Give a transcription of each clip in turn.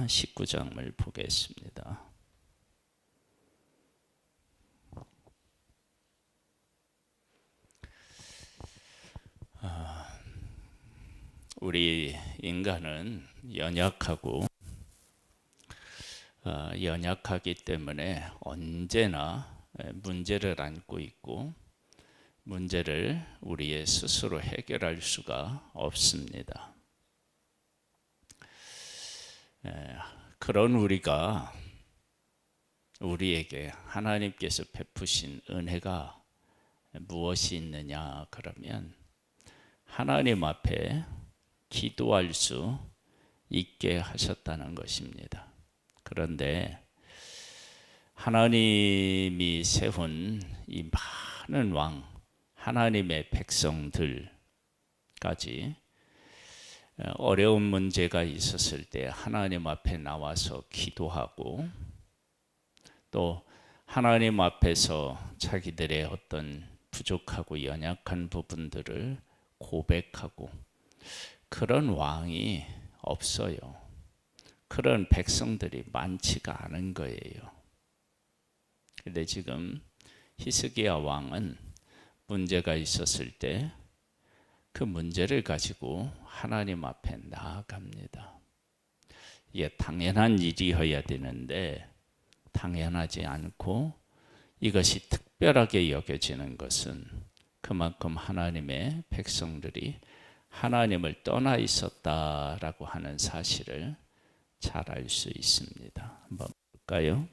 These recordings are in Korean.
히스기야 19장을 보겠습니다. 우리 인간은 연약하고 연약하기 때문에 언제나 문제를 안고 있고 문제를 우리의 스스로 해결할 수가 없습니다. 그런 우리에게 하나님께서 베푸신 은혜가 무엇이 있느냐 그러면 하나님 앞에 기도할 수 있게 하셨다는 것입니다. 그런데 하나님이 세운 이 많은 왕, 하나님의 백성들까지 어려운 문제가 있었을 때 하나님 앞에 나와서 기도하고 또 하나님 앞에서 자기들의 어떤 부족하고 연약한 부분들을 고백하고 그런 왕이 없어요. 그런 백성들이 많지가 않은 거예요. 근데 지금 히스기야 왕은 문제가 있었을 때 그 문제를 가지고 하나님 앞에 나아갑니다. 이게 당연한 일이어야 되는데 당연하지 않고 이것이 특별하게 여겨지는 것은 그만큼 하나님의 백성들이 하나님을 떠나 있었다라고 하는 사실을 잘 알 수 있습니다. 한번 볼까요?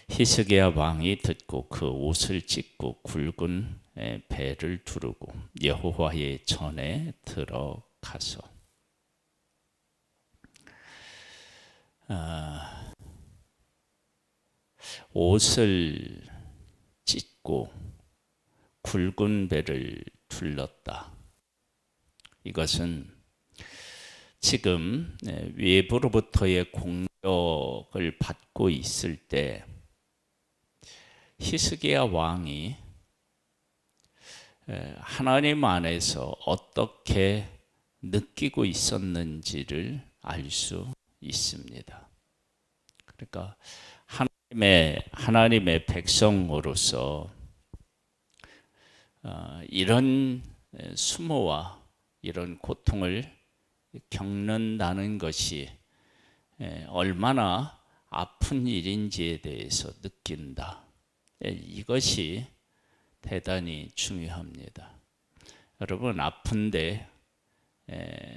히스기야 왕이 듣고 그 옷을 찢고 굵은 배를 두르고 여호와의 전에 들어가서 옷을 찢고 굵은 배를 둘렀다. 이것은 지금 외부로부터의 공격을 받고 있을 때 히스기야 왕이 하나님 안에서 어떻게 느끼고 있었는지를 알 수 있습니다. 그러니까 하나님의 백성으로서 이런 수모와 이런 고통을 겪는다는 것이 얼마나 아픈 일인지에 대해서 느낀다. 이것이 대단히 중요합니다. 여러분, 아픈데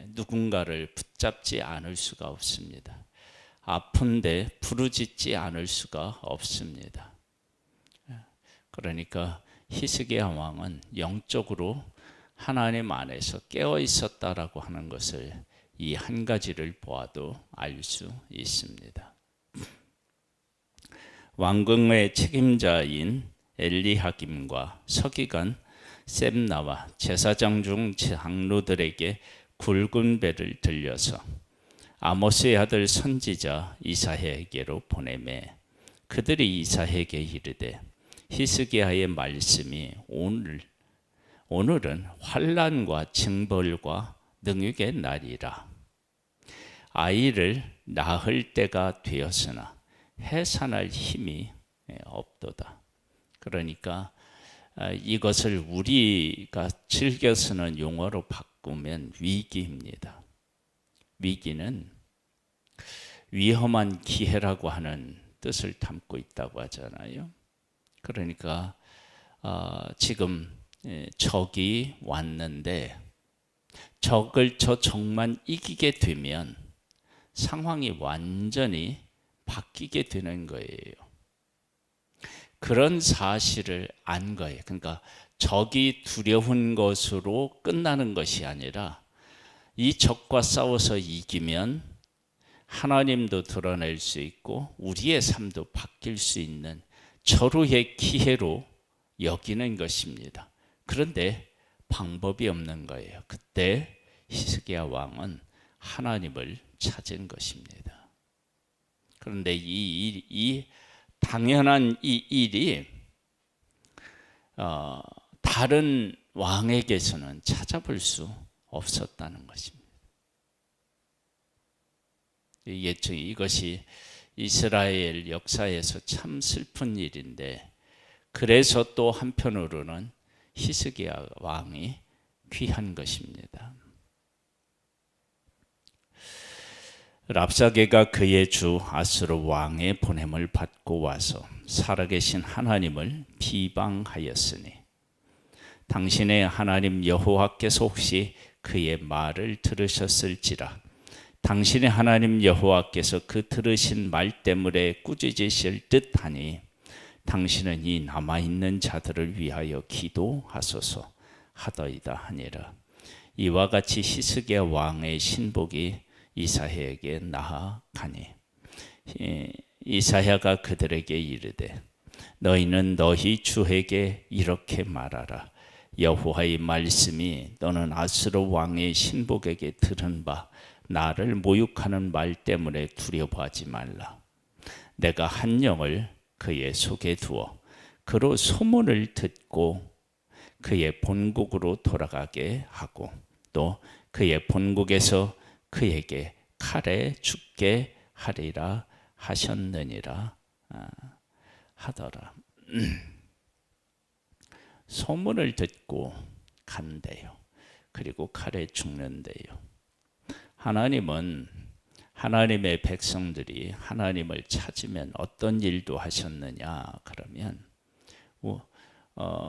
누군가를 붙잡지 않을 수가 없습니다. 아픈데 부르짖지 않을 수가 없습니다. 그러니까 히스기야 왕은 영적으로 하나님 안에서 깨어 있었다라고 하는 것을 이 한 가지를 보아도 알 수 있습니다. 왕궁의 책임자인 엘리하김과 서기관 셈나와 제사장 중 장로들에게 굵은 배를 들려서 아모스의 아들 선지자 이사야에게로 보내매 그들이 이사야에게 이르되 히스기야의 말씀이 오늘은 환난과 징벌과 능욕의 날이라. 아이를 낳을 때가 되었으나 해산할 힘이 없도다. 그러니까 이것을 우리가 즐겨 쓰는 용어로 바꾸면 위기입니다. 위기는 위험한 기회라고 하는 뜻을 담고 있다고 하잖아요. 그러니까 지금 적이 왔는데 적을 저 적만 이기게 되면 상황이 완전히 바뀌게 되는 거예요. 그런 사실을 안 거예요. 그러니까 적이 두려운 것으로 끝나는 것이 아니라 이 적과 싸워서 이기면 하나님도 드러낼 수 있고 우리의 삶도 바뀔 수 있는 절호의 기회로 여기는 것입니다. 그런데 방법이 없는 거예요. 그때 히스기야 왕은 하나님을 찾은 것입니다. 그런데 이 당연한 이 일이 다른 왕에게서는 찾아볼 수 없었다는 것입니다. 이것이 이스라엘 역사에서 참 슬픈 일인데, 그래서 또 한편으로는 히스기야 왕이 귀한 것입니다. 랍사게가 그의 주 아수르 왕의 보냄을 받고 와서 살아계신 하나님을 비방하였으니 당신의 하나님 여호와께서 혹시 그의 말을 들으셨을지라. 당신의 하나님 여호와께서 그 들으신 말 때문에 꾸짖으실 듯하니 당신은 이 남아있는 자들을 위하여 기도하소서 하더이다 하니라. 이와 같이 히스기야 왕의 신복이 이사야에게 나아가니 이사야가 그들에게 이르되 너희는 너희 주에게 이렇게 말하라. 여호와의 말씀이 너는 아수르 왕의 신복에게 들은 바 나를 모욕하는 말 때문에 두려워하지 말라. 내가 한 영을 그의 속에 두어 그로 소문을 듣고 그의 본국으로 돌아가게 하고 또 그의 본국에서 그에게 칼에 죽게 하리라 하셨느니라 하더라. 소문을 듣고 간대요. 그리고 칼에 죽는데요. 하나님은 하나님의 백성들이 하나님을 찾으면 어떤 일도 하셨느냐 그러면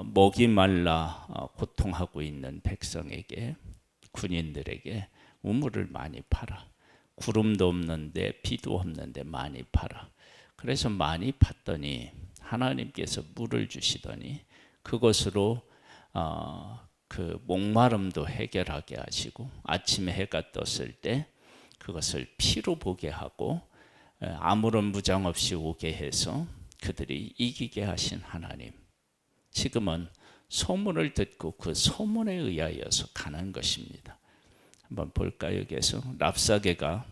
목이 말라 고통하고 있는 백성에게, 군인들에게 우물을 많이 팔아. 구름도 없는데 비도 없는데 많이 팔아. 그래서 많이 팠더니 하나님께서 물을 주시더니 그것으로 그 목마름도 해결하게 하시고 아침에 해가 떴을 때 그것을 피로 보게 하고 아무런 무장 없이 오게 해서 그들이 이기게 하신 하나님. 지금은 소문을 듣고 그 소문에 의하여서 가는 것입니다. 한번 볼까요? 여기에서 랍사게가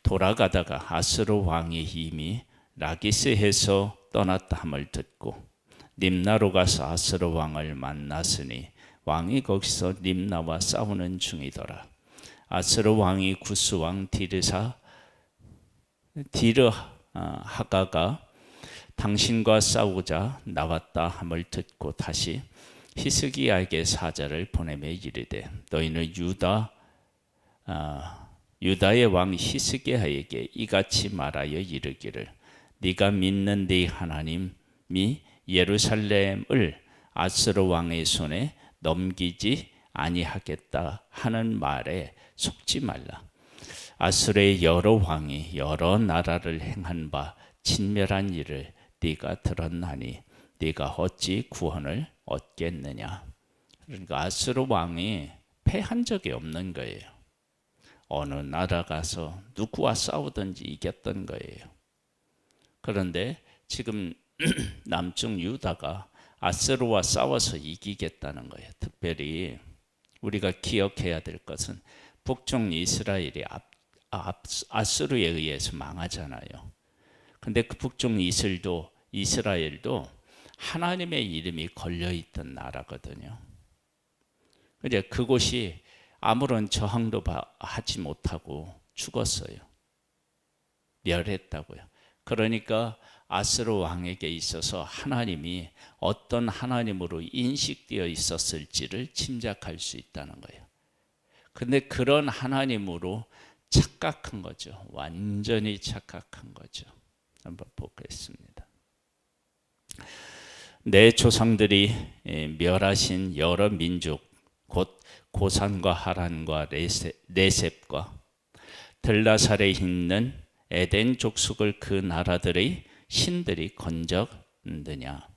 돌아가다가 아수르 왕이 이미 라기스에서 떠났다 함을 듣고 림나로 가서 아수르 왕을 만났으니 왕이 거기서 림나와 싸우는 중이더라. 아수르 왕이 구스 왕 디르하가가 당신과 싸우자 나왔다 함을 듣고 다시 히스기야에게 사자를 보내며 이르되 너희는 유다의 왕 히스기야에게 이같이 말하여 이르기를 네가 믿는 네 하나님이 예루살렘을 아수르 왕의 손에 넘기지 아니하겠다 하는 말에 속지 말라. 아수르의 여러 왕이 여러 나라를 행한 바 진멸한 일을 네가 들었나니 네가 어찌 구원을 얻겠느냐. 그러니까 아수르 왕이 패한 적이 없는 거예요. 어느 나라 가서 누구와 싸우든지 이겼던 거예요. 그런데 지금 남쪽 유다가 아수르와 싸워서 이기겠다는 거예요. 특별히 우리가 기억해야 될 것은 북쪽 이스라엘이 아수르에 의해서 망하잖아요. 근데 그 북쪽 이스라엘도 하나님의 이름이 걸려있던 나라거든요. 이제 그곳이 아무런 저항도 하지 못하고 죽었어요. 멸했다고요. 그러니까 아수르 왕에게 있어서 하나님이 어떤 하나님으로 인식되어 있었을지를 짐작할 수 있다는 거예요. 근데 그런 하나님으로 착각한 거죠. 완전히 착각한 거죠. 한번 보겠습니다. 내 조상들이 멸하신 여러 민족 곧 고산과 하란과 레셉과 들라살에 있는 에덴 족속을 그 나라들의 신들이 건졌느냐.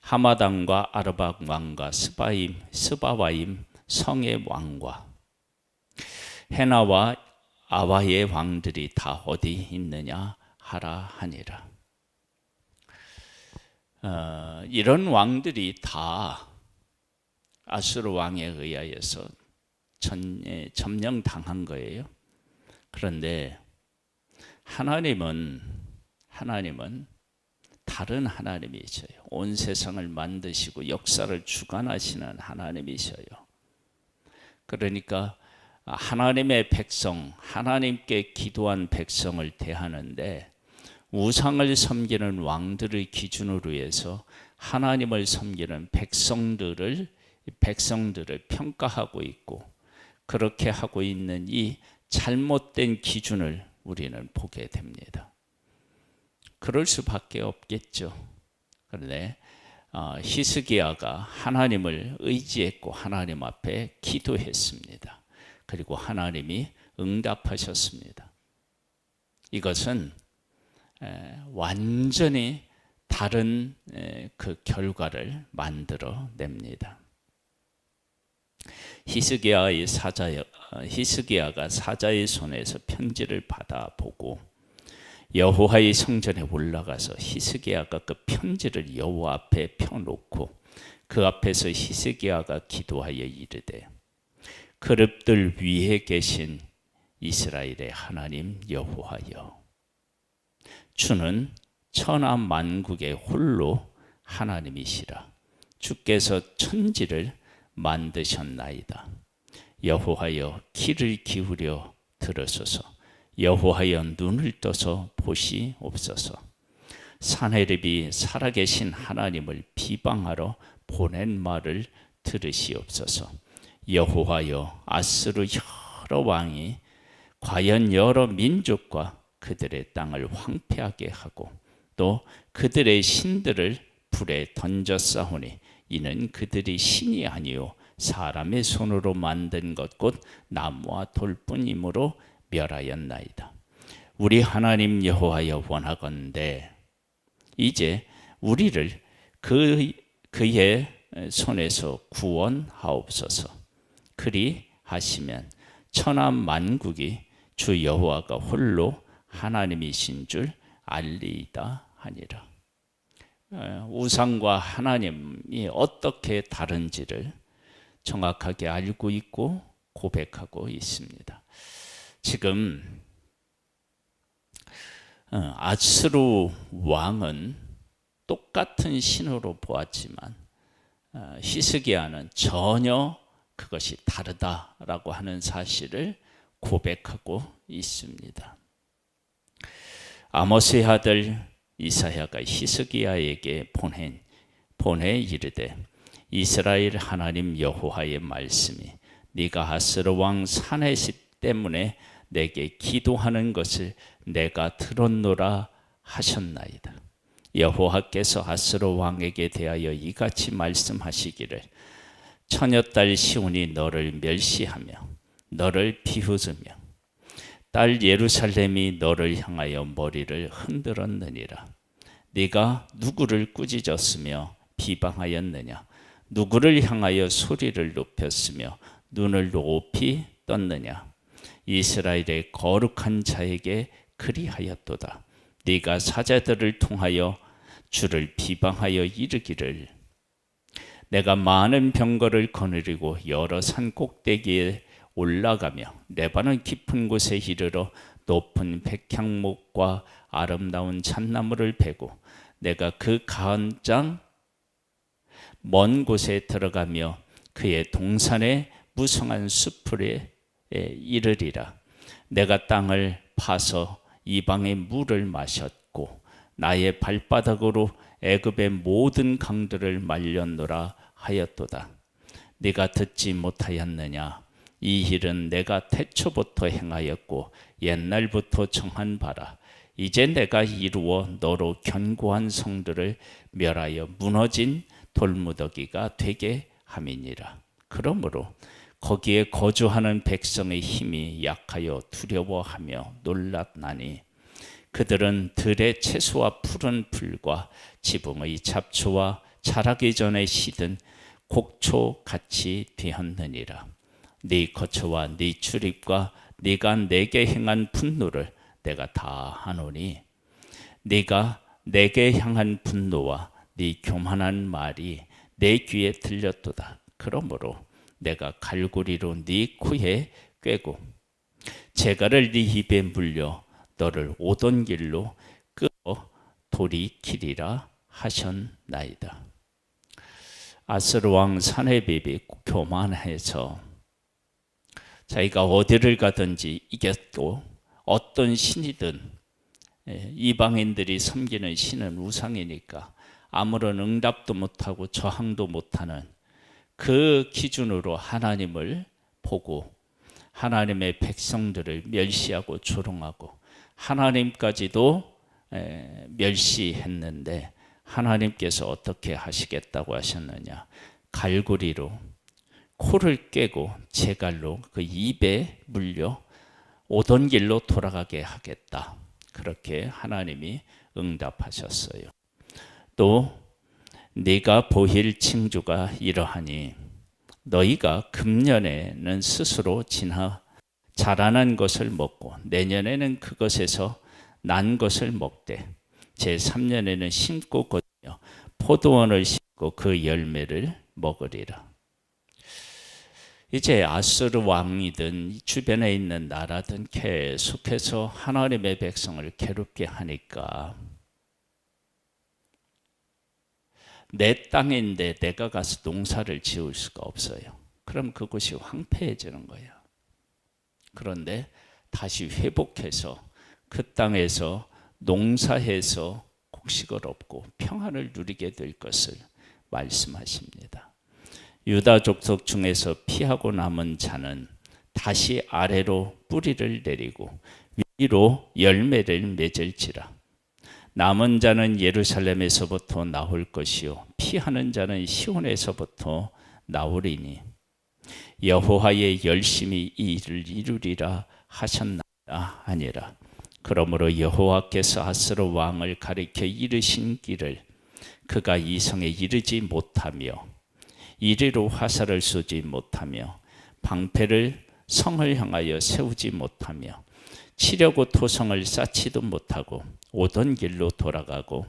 하마단과 아르박 왕과 스바와임 성의 왕과 헤나와 아와의 왕들이 다 어디 있느냐 하라 하니라. 이런 왕들이 다 아수르 왕에 의하여서 점령당한 거예요. 그런데 하나님은 다른 하나님이셔요. 온 세상을 만드시고 역사를 주관하시는 하나님이셔요. 그러니까 하나님의 백성, 하나님께 기도한 백성을 대하는데 우상을 섬기는 왕들의 기준으로 해서 하나님을 섬기는 백성들을 평가하고 있고, 그렇게 하고 있는 이 잘못된 기준을 우리는 보게 됩니다. 그럴 수밖에 없겠죠. 그런데 히스기야가 하나님을 의지했고 하나님 앞에 기도했습니다. 그리고 하나님이 응답하셨습니다. 이것은 완전히 다른 그 결과를 만들어냅니다. 히스기야가 사자의 손에서 편지를 받아보고 여호와의 성전에 올라가서 히스기야가 그 편지를 여호와 앞에 펴놓고 그 앞에서 히스기야가 기도하여 이르되, 그릇들 위에 계신 이스라엘의 하나님 여호와여, 주는 천하 만국의 홀로 하나님이시라. 주께서 천지를 만드셨나이다. 여호와여, 귀를 기울여 들으소서. 여호와여, 눈을 떠서 보시옵소서. 산헤립이 살아계신 하나님을 비방하러 보낸 말을 들으시옵소서. 여호와여, 아스루 여러 왕이 과연 여러 민족과 그들의 땅을 황폐하게 하고 또 그들의 신들을 불에 던져 싸우니 이는 그들이 신이 아니요 사람의 손으로 만든 것 곧 나무와 돌뿐이므로 멸하였나이다. 우리 하나님 여호와여, 원하건대 이제 우리를 그의 손에서 구원하옵소서. 그리 하시면 천하 만국이 주 여호와가 홀로 하나님이신 줄 알리이다 하니라. 우상과 하나님이 어떻게 다른지를 정확하게 알고 있고 고백하고 있습니다. 지금 아스루 왕은 똑같은 신으로 보았지만 히스기야는 전혀 그것이 다르다라고 하는 사실을 고백하고 있습니다. 아모스의 아들 이사야가 히스기야에게 보내 이르되, 이스라엘 하나님 여호와의 말씀이 네가 아스루 왕 산헤립 때문에 내게 기도하는 것을 내가 들었노라 하셨나이다. 여호와께서 아스루 왕에게 대하여 이같이 말씀하시기를, 처녀딸 시온이 너를 멸시하며 너를 비웃으며 딸 예루살렘이 너를 향하여 머리를 흔들었느니라. 네가 누구를 꾸짖었으며 비방하였느냐? 누구를 향하여 소리를 높였으며 눈을 높이 떴느냐? 이스라엘의 거룩한 자에게 그리하였도다. 네가 사자들을 통하여 주를 비방하여 이르기를, 내가 많은 병거를 거느리고 여러 산 꼭대기에 올라가며 레바논 깊은 곳에 이르러 높은 백향목과 아름다운 잣나무를 베고 내가 그 가장 먼 곳에 들어가며 그의 동산의 무성한 숲에 이르리라. 내가 땅을 파서 이방의 물을 마셨고 나의 발바닥으로 애굽의 모든 강들을 말렸노라 하였도다. 네가 듣지 못하였느냐? 이 일은 내가 태초부터 행하였고 옛날부터 정한 바라. 이제 내가 이루어 너로 견고한 성들을 멸하여 무너진 돌무더기가 되게 함이니라. 그러므로 거기에 거주하는 백성의 힘이 약하여 두려워하며 놀랐나니 그들은 들의 채소와 푸른 풀과 지붕의 잡초와 자라기 전에 시든 곡초 같이 되었느니라. 네 거처와 네 출입과 네가 내게 행한 분노를 내가 다 하노니 네가 내게 향한 분노와 네 교만한 말이 내 귀에 들렸도다. 그러므로 내가 갈고리로 네 코에 꿰고 재갈을 네 입에 물려 너를 오던 길로 끌어 돌이키리라 하셨나이다. 아스루 왕 산헤립이 교만해서 자기가 어디를 가든지 이겼고 어떤 신이든 이방인들이 섬기는 신은 우상이니까 아무런 응답도 못하고 저항도 못하는 그 기준으로 하나님을 보고 하나님의 백성들을 멸시하고 조롱하고 하나님까지도 멸시했는데 하나님께서 어떻게 하시겠다고 하셨느냐? 갈고리로 코를 꿰고 제갈로 그 입에 물려 오던 길로 돌아가게 하겠다. 그렇게 하나님이 응답하셨어요. 또 네가 보일 징조가 이러하니 너희가 금년에는 스스로 자라난 것을 먹고 내년에는 그것에서 난 것을 먹되 제3년에는 심고 거두며 포도원을 심고 그 열매를 먹으리라. 이제 아수르 왕이든 주변에 있는 나라든 계속해서 하나님의 백성을 괴롭게 하니까 내 땅인데 내가 가서 농사를 지을 수가 없어요. 그럼 그곳이 황폐해지는 거예요. 그런데 다시 회복해서 그 땅에서 농사해서 곡식을 얻고 평안을 누리게 될 것을 말씀하십니다. 유다 족속 중에서 피하고 남은 자는 다시 아래로 뿌리를 내리고 위로 열매를 맺을지라. 남은 자는 예루살렘에서부터 나올 것이요 피하는 자는 시온에서부터 나오리니 여호와의 열심히 이 일을 이루리라 하셨나이다 하니라. 그러므로 여호와께서 아스로 왕을 가리켜 이르신 길을 그가 이 성에 이르지 못하며 이리로 화살을 쏘지 못하며 방패를 성을 향하여 세우지 못하며 치려고 토성을 쌓지도 못하고 오던 길로 돌아가고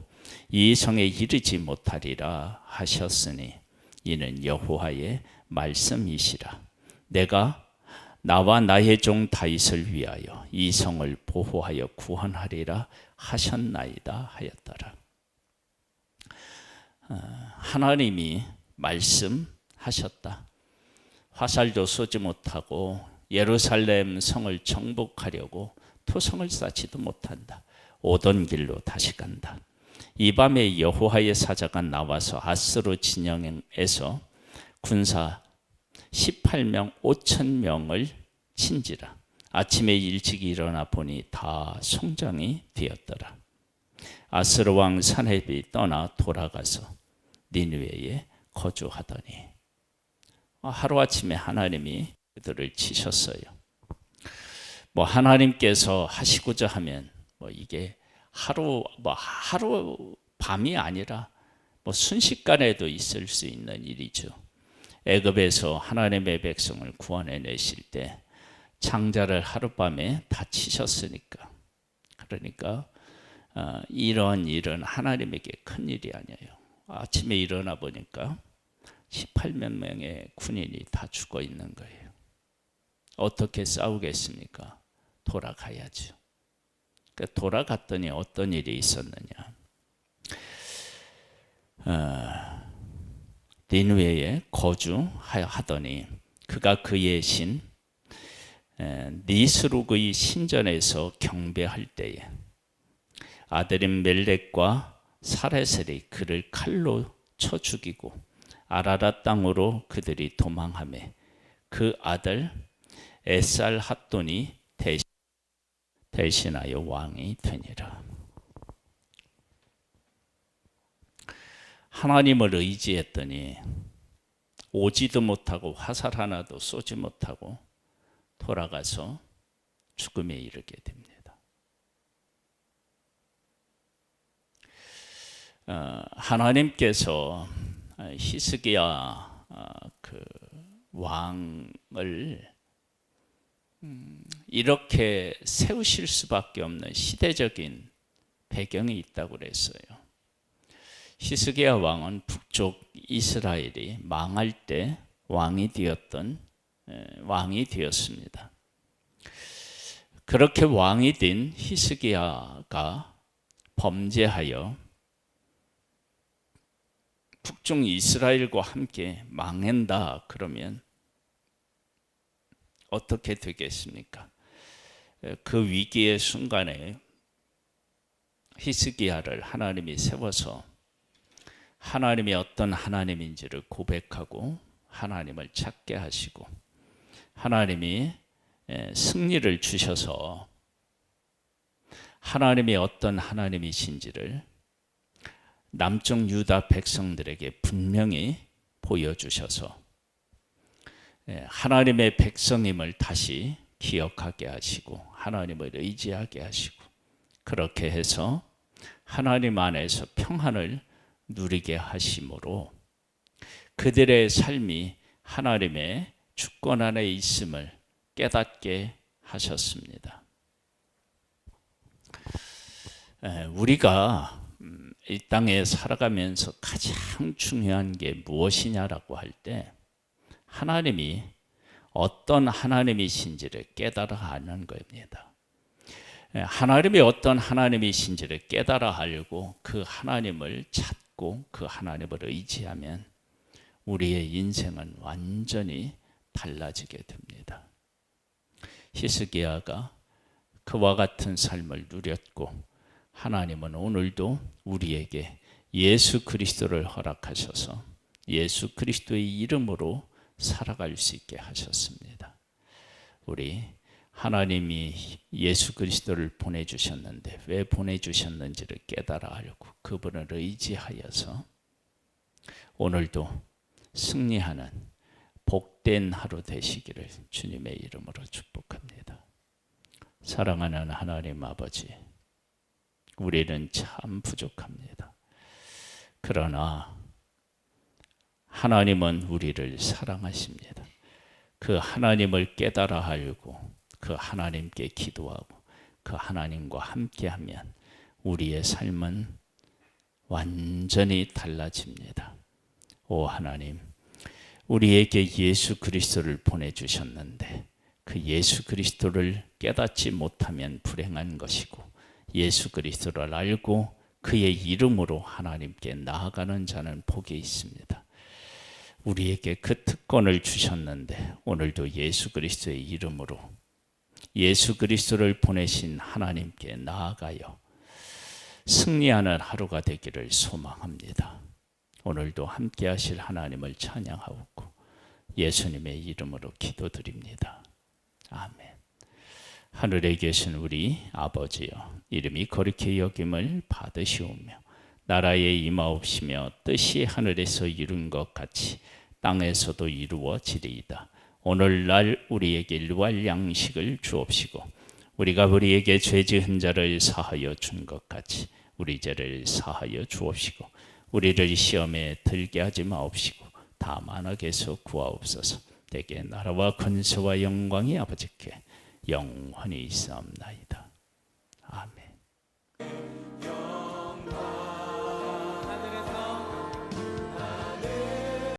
이 성에 이르지 못하리라 하셨으니 이는 여호와의 말씀이시라. 내가 나와 나의 종 다윗을 위하여 이 성을 보호하여 구원하리라 하셨나이다 하였더라. 하나님이 말씀하셨다. 화살도 쏘지 못하고 예루살렘 성을 정복하려고 토성을 쌓지도 못한다. 오던 길로 다시 간다. 이 밤에 여호와의 사자가 나와서 아스로 진영에서 군사 18명 5,000명을 친지라. 아침에 일찍 일어나 보니 다 송장이 되었더라. 아스로 왕 사렙이 떠나 돌아가서 니느웨에 거주하더니 하루아침에 하나님이 그들을 치셨어요. 하나님께서 하시고자 하면 이게 하루 밤이 아니라 순식간에도 있을 수 있는 일이죠. 애굽에서 하나님의 백성을 구원해 내실 때 창자를 하룻밤에 다 치셨으니까. 그러니까 이런 일은 하나님에게 큰 일이 아니에요. 아침에 일어나 보니까 18만 명의 군인이 다 죽어 있는 거예요. 어떻게 싸우겠습니까? 돌아가야죠. 돌아갔더니 어떤 일이 있었느냐? 니느웨에 거주하더니 그가 그의 신 니스룩의 신전에서 경배할 때에 아들인 멜렉과 사레셀이 그를 칼로 쳐 죽이고 아라랏 땅으로 그들이 도망하매 그 아들 에살핫돈이 대신하여 왕이 되니라. 하나님을 의지했더니 오지도 못하고 화살 하나도 쏘지 못하고 돌아가서 죽음에 이르게 됩니다. 하나님께서 히스기야 그 왕을 이렇게 세우실 수밖에 없는 시대적인 배경이 있다고 그랬어요. 히스기야 왕은 북쪽 이스라엘이 망할 때 왕이 되었습니다. 그렇게 왕이 된 히스기야가 범죄하여 북중 이스라엘과 함께 망한다 그러면 어떻게 되겠습니까? 그 위기의 순간에 히스기야를 하나님이 세워서 하나님이 어떤 하나님인지를 고백하고 하나님을 찾게 하시고 하나님이 승리를 주셔서 하나님이 어떤 하나님이신지를 남쪽 유다 백성들에게 분명히 보여주셔서 하나님의 백성임을 다시 기억하게 하시고 하나님을 의지하게 하시고 그렇게 해서 하나님 안에서 평안을 누리게 하심으로 그들의 삶이 하나님의 주권 안에 있음을 깨닫게 하셨습니다. 우리가 이 땅에 살아가면서 가장 중요한 게 무엇이냐라고 할 때 하나님이 어떤 하나님이신지를 깨달아 하는 겁니다. 하나님이 어떤 하나님이신지를 깨달아 알고 그 하나님을 찾고 그 하나님을 의지하면 우리의 인생은 완전히 달라지게 됩니다. 히스기야가 그와 같은 삶을 누렸고 하나님은 오늘도 우리에게 예수 그리스도를 허락하셔서 예수 그리스도의 이름으로 살아갈 수 있게 하셨습니다. 우리 하나님이 예수 그리스도를 보내주셨는데 왜 보내주셨는지를 깨달아 알고 그분을 의지하여서 오늘도 승리하는 복된 하루 되시기를 주님의 이름으로 축복합니다. 사랑하는 하나님 아버지, 우리는 참 부족합니다. 그러나 하나님은 우리를 사랑하십니다. 그 하나님을 깨달아 알고 그 하나님께 기도하고 그 하나님과 함께하면 우리의 삶은 완전히 달라집니다. 오 하나님, 우리에게 예수 그리스도를 보내주셨는데 그 예수 그리스도를 깨닫지 못하면 불행한 것이고 예수 그리스도를 알고 그의 이름으로 하나님께 나아가는 자는 복이 있습니다. 우리에게 그 특권을 주셨는데 오늘도 예수 그리스도의 이름으로 예수 그리스도를 보내신 하나님께 나아가요 승리하는 하루가 되기를 소망합니다. 오늘도 함께 하실 하나님을 찬양하고 예수님의 이름으로 기도드립니다. 아멘. 하늘에 계신 우리 아버지여, 이름이 거룩히 여김을 받으시오며 나라에 임하옵시며 뜻이 하늘에서 이룬 것 같이 땅에서도 이루어지리이다. 오늘날 우리에게 일용할 양식을 주옵시고 우리가 우리에게 죄 지은 자를 사하여 준 것 같이 우리 죄를 사하여 주옵시고 우리를 시험에 들게 하지 마옵시고 다만 악에서 구하옵소서. 대개 나라와 권세와 영광이 아버지께 영원히 있사옵나이다.